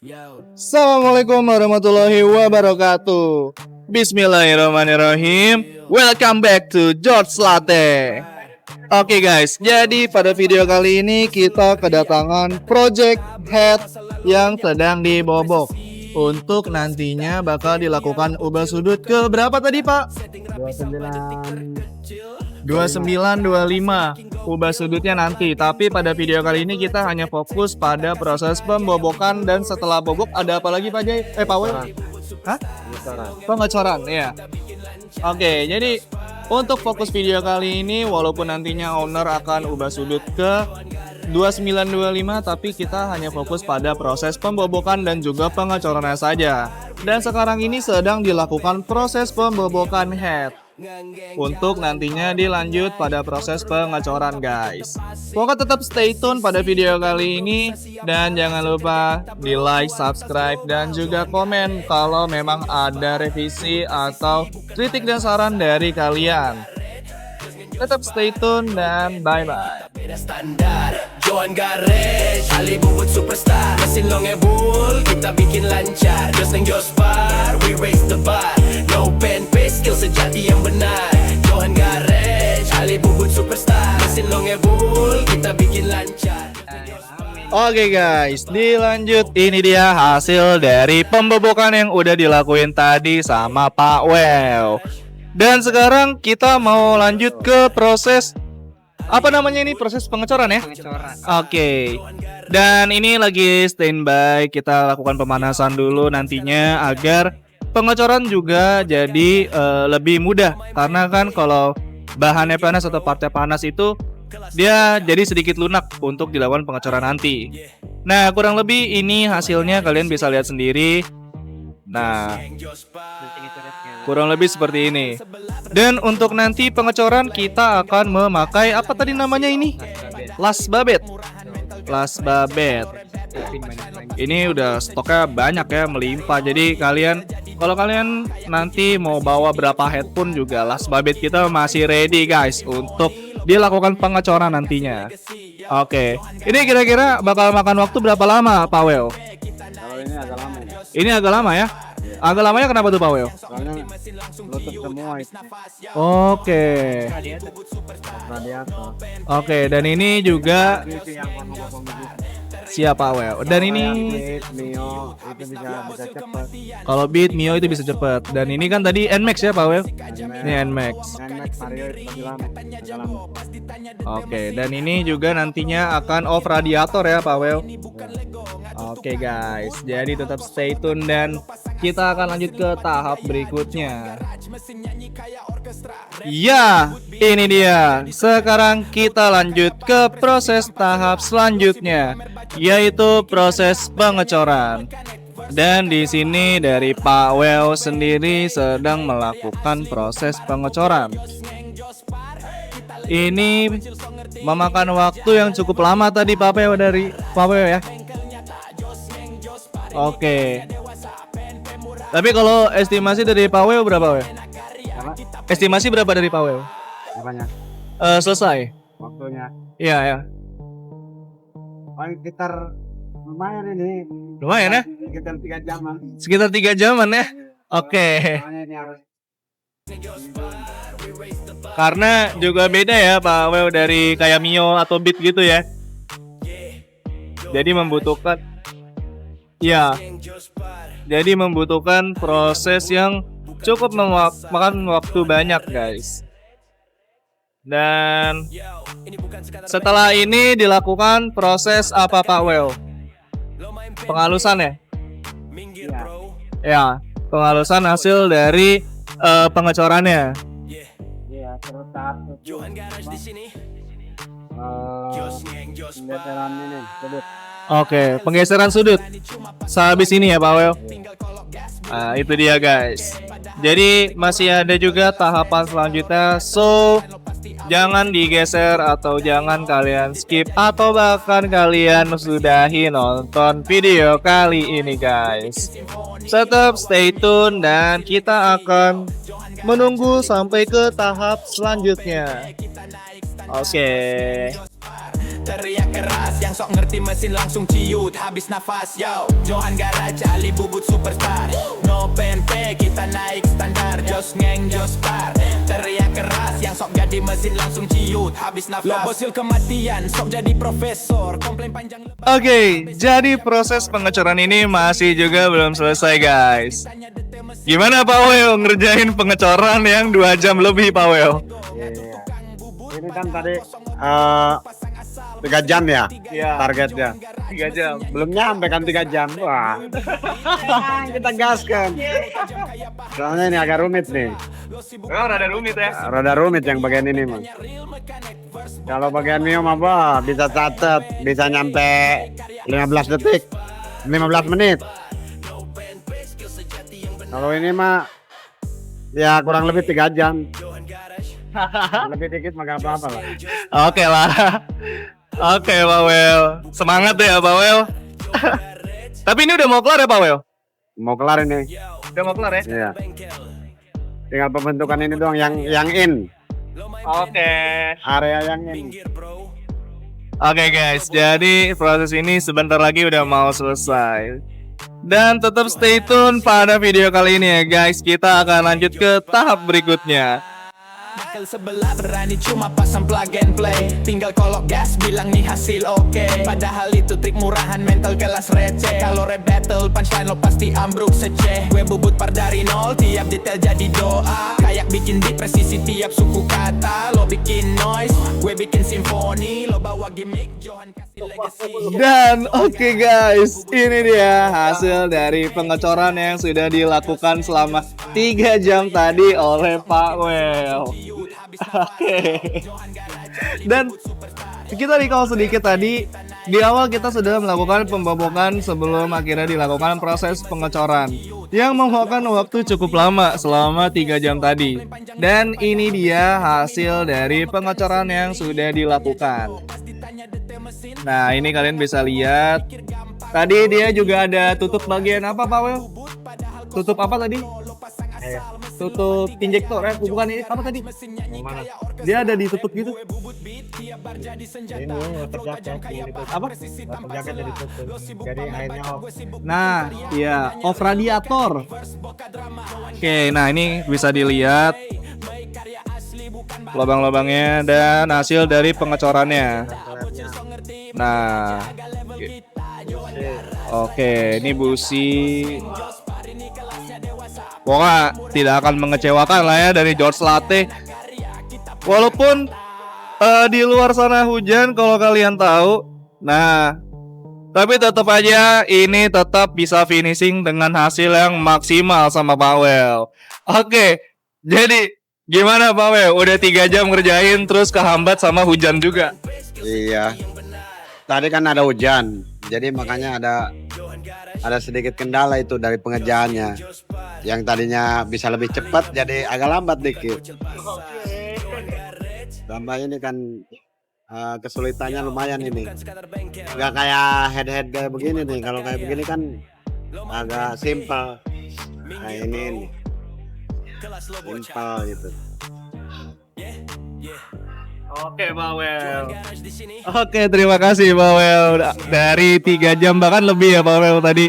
Assalamualaikum warahmatullahi wabarakatuh. Bismillahirrahmanirrahim. Welcome back to George Latte. Oke guys, jadi pada video kali ini kita kedatangan project head yang sedang dibobok. Untuk nantinya bakal dilakukan ubah sudut ke berapa tadi Pak? 2925 ubah sudutnya nanti. Tapi pada video kali ini kita hanya fokus pada proses pembobokan. Dan setelah bobok ada apa lagi Pak Jai? Pak Wel? Hah? Pengecoran, ya. Oke, jadi untuk fokus video kali ini, walaupun nantinya owner akan ubah sudut ke 2925, tapi kita hanya fokus pada proses pembobokan dan juga pengecorannya saja. Dan sekarang ini sedang dilakukan proses pembobokan head. Untuk nantinya dilanjut pada proses pengecoran guys. Pokoknya tetap stay tune pada video kali ini. Dan jangan lupa di like, subscribe, dan juga komen kalau memang ada revisi atau kritik dan saran dari kalian. Tetap stay tune dan bye-bye. Johan Garage, Ali Bubut Superstar, mesin longebul, kita bikin lancar. Jos neng Jospar, we raise the bar. No pen paste, skill sejati yang benar. Johan Garage, Ali Bubut Superstar, mesin longebul, kita bikin lancar. Oke guys, dilanjut. Ini dia hasil dari pembobokan yang udah dilakuin tadi sama Pak Well. Dan sekarang kita mau lanjut ke proses apa namanya ini, proses pengecoran ya? Pengecoran. Oke. Dan ini lagi standby, kita lakukan pemanasan dulu nantinya agar pengecoran juga jadi lebih mudah. Karena kan kalau bahannya panas atau partnya panas itu dia jadi sedikit lunak untuk dilakukan pengecoran nanti. Nah, kurang lebih ini hasilnya kalian bisa lihat sendiri. Nah, kurang lebih seperti ini. Dan untuk nanti pengecoran kita akan memakai apa tadi namanya ini? Las babet. Las babet. Ini udah stoknya banyak ya, melimpah. Jadi kalau kalian nanti mau bawa berapa headphone juga las babet kita masih ready guys untuk dilakukan pengecoran nantinya. Oke. Ini kira-kira bakal makan waktu berapa lama Pak Wel? Kalau ini agak lama ya. Ini agak lama ya? Agak lamanya kenapa tuh Pak Wel? Soalnya lutut semua itu. Oke. Radiator. Oke, dan ini juga Itu yang ngomong-ngomong begitu. siapa Wel? Dan ini Beat, Mio itu bisa cepat. kalau Beat Mio itu bisa cepet. Dan ini kan tadi Nmax ya Pak Wel? Ini Nmax. Nmax Mario itu lebih lama. Agak lama. Oke, dan ini juga nantinya akan off radiator ya Pak Wel. Oke guys, jadi tetap stay tune dan kita akan lanjut ke tahap berikutnya. Ya, ini dia. Sekarang kita lanjut ke proses tahap selanjutnya, yaitu proses pengecoran. Dan di sini dari Pak Well sendiri sedang melakukan proses pengecoran. Ini memakan waktu yang cukup lama tadi Pak Well dari Pak Well ya. Oke. Tapi kalau estimasi dari Pak Well berapa Well? Apa? Estimasi berapa dari Pak Well? Apanya? Selesai. Waktunya. Iya ya. Paling sekitar lumayan ini. Lumayan ya? Sekitar 3 jaman. Sekitar 3 jaman ya. Oke. Soalnya ini harus Karena juga beda ya Pak Well dari kayak Mio atau Beat gitu ya. Jadi membutuhkan Jadi membutuhkan proses yang cukup memakan waktu banyak guys. Dan setelah ini dilakukan proses apa Pak Well? Penghalusan ya? Ya, penghalusan hasil dari pengecorannya. iya terus tahap penggeseran ini sudut. Oke, penggeseran sudut. Sehabis ini ya Pak Well. Nah, itu dia guys. Jadi masih ada juga tahapan selanjutnya. So, jangan digeser atau jangan kalian skip atau bahkan kalian sudahi nonton video kali ini guys. Tetap stay tune dan kita akan menunggu sampai ke tahap selanjutnya. Oke. teriak keras, yang sok ngerti mesin langsung ciut, habis nafas yo. Johan Garage, Ali Bubut Superstar. No PNP, kita naik standar. Jos ngeng, jos par. Teriak keras, yang sok jadi mesin langsung ciut, habis nafas. Lo bosil kematian, sok jadi profesor. Komplain panjang. Oke, jadi proses pengecoran ini masih juga belum selesai guys. Gimana Pak Wel ngerjain pengecoran yang 2 jam lebih Pak Wel? Iya. Ini kan tadi 3 jam ya, Iya. targetnya. 3 jam. Belum nyampe kan 3 jam. Wah. Kita gaskan. Soalnya ini agak rumit nih. Oh, rada rumit ya. Rada rumit yang bagian ini mah. Kalau bagian Mio mah wah, bisa catat, bisa nyampe 15 detik, 15 menit. Kalau ini mah ya kurang lebih 3 jam. Lebih dikit mah gak apa-apa lah. Oke lah. Oke Pak Wel. Semangat ya Pak Wel. Tapi ini udah mau kelar ya Pak Wel? Mau kelar ini. Udah mau kelar ya? Iya. Tinggal pembentukan ini doang yang in. Oke. Area yang in. Oke guys, jadi proses ini sebentar lagi udah mau selesai. Dan tetap stay tune pada video kali ini ya guys. Kita akan lanjut ke tahap berikutnya. Bakal sebelah berani cuma pasang plug and play. Tinggal kolok gas bilang nih hasil oke. Padahal itu trik murahan mental kelas receh. Kalau rap battle punchline lo pasti ambruk seceh. Gue bubut par dari nol, tiap detail jadi doa. Kayak bikin beat presisi tiap suku kata. Lo bikin noise, gue bikin simfoni. Lo bawa gimmick, Johan kasih legacy. Dan oke guys, ini dia hasil dari pengecoran yang sudah dilakukan selama 3 jam tadi oleh Pak Wel. Oke. Dan kita recall sedikit tadi, di awal kita sudah melakukan pembobokan sebelum akhirnya dilakukan proses pengecoran yang memakan waktu cukup lama selama 3 jam tadi. Dan ini dia hasil dari pengecoran yang sudah dilakukan. Nah, ini kalian bisa lihat. Tadi dia juga ada tutup bagian apa Pak Wel? Tutup apa tadi? Tutup injektor bukan ini apa tadi? Mana? Dia ada ditutup gitu. Ini terjaket Apa? terjaket jadi tutup. Jadi airnya off. Nah, iya, off radiator. Oke, nah ini bisa dilihat lubang-lubangnya dan hasil dari pengecorannya. Nah, oke, ini busi. Pokoknya tidak akan mengecewakan lah ya dari George Latte. Walaupun di luar sana hujan kalau kalian tahu. Nah, tapi tetap aja ini tetap bisa finishing dengan hasil yang maksimal sama Pak Wel. Oke, jadi gimana Pak Wel? Udah 3 jam ngerjain terus kehambat sama hujan juga. Iya. Tadi kan ada hujan, jadi makanya ada sedikit kendala itu dari pengerjaannya. Yang tadinya bisa lebih cepat, jadi agak lambat dikit. Tambah ini kan kesulitannya lumayan ini. Nggak kayak head kayak begini nih. Kalau kayak begini kan agak simpel. Nah ini simpel gitu. Oke Pak Wel. Oke, terima kasih Pak Wel. Dari 3 jam bahkan lebih ya Pak Wel tadi.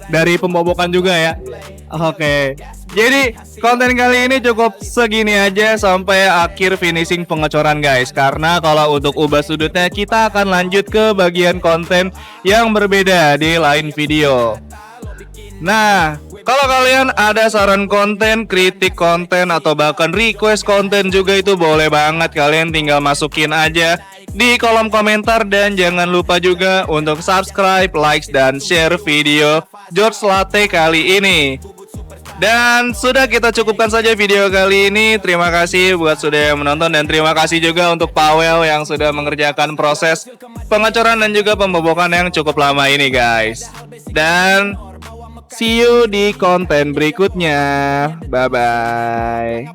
Dari pembobokan juga ya. Oke. Jadi konten kali ini cukup segini aja sampai akhir finishing pengecoran guys. Karena kalau untuk ubah sudutnya kita akan lanjut ke bagian konten yang berbeda di lain video. Nah, kalau kalian ada saran konten, kritik konten, atau bahkan request konten juga itu boleh banget. Kalian tinggal masukin aja di kolom komentar. Dan jangan lupa juga untuk subscribe, like, dan share video George Latte kali ini. Dan sudah kita cukupkan saja video kali ini. Terima kasih buat sudah yang menonton. Dan terima kasih juga untuk Pak Wel yang sudah mengerjakan proses pengecoran dan juga pembobokan yang cukup lama ini guys. Dan see you di konten berikutnya. Bye-bye.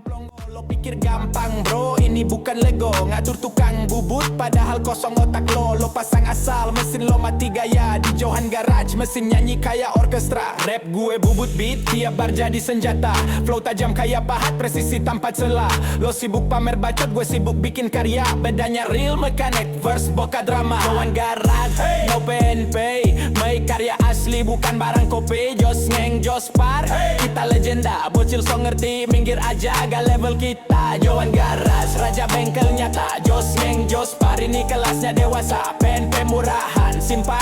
Pikir gampang bro, ini bukan Lego. Ngatur tukang bubut padahal kosong otak lo pasang asal, mesin lo mati gaya. Di Johan Garage, mesin nyanyi kayak orkestra. Rap gue bubut beat, tiap bar jadi senjata. Flow tajam kayak pahat, presisi tanpa celah. Lo sibuk pamer bacot, gue sibuk bikin karya. Bedanya real mechanic, verse boka drama. Johan Garage, no pen pay. Make karya asli bukan barang kopi. Jos ngeng, jos par, kita legenda. Bocil so ngerti, minggir aja agak level kita. Johan Garage, raja bengkel nyata. Jos ngeng, jos par, ini kelasnya dewasa. Pen murahan, simpan